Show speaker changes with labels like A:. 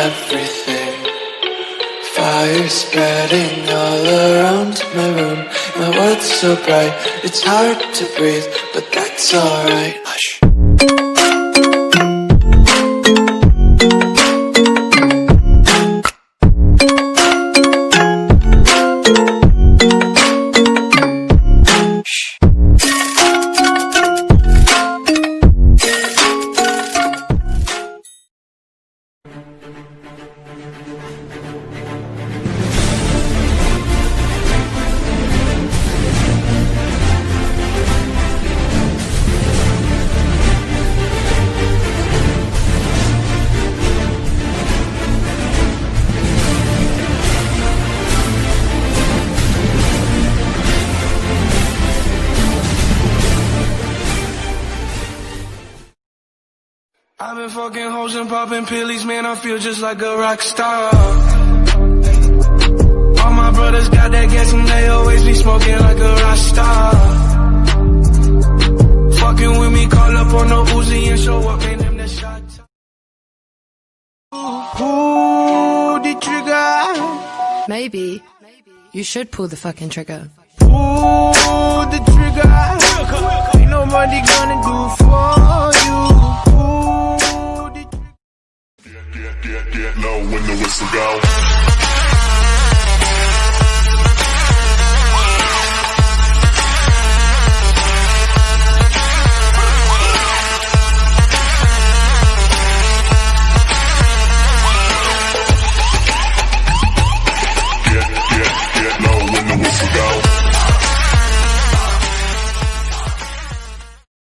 A: everything. Fire spreading all around my room. My world's so bright, it's hard to breathe, but that's alright. Hush.
B: I've been fucking hoes and popping pillies, man, I feel just like a rock star. All my brothers got that gas and they always be smoking like a rock star. Fucking with me, call up on the Uzi and show up, man, them the shot. Pull the trigger.
C: Maybe you should pull the fucking trigger.
B: Pull the trigger. Ain't nobody gonna do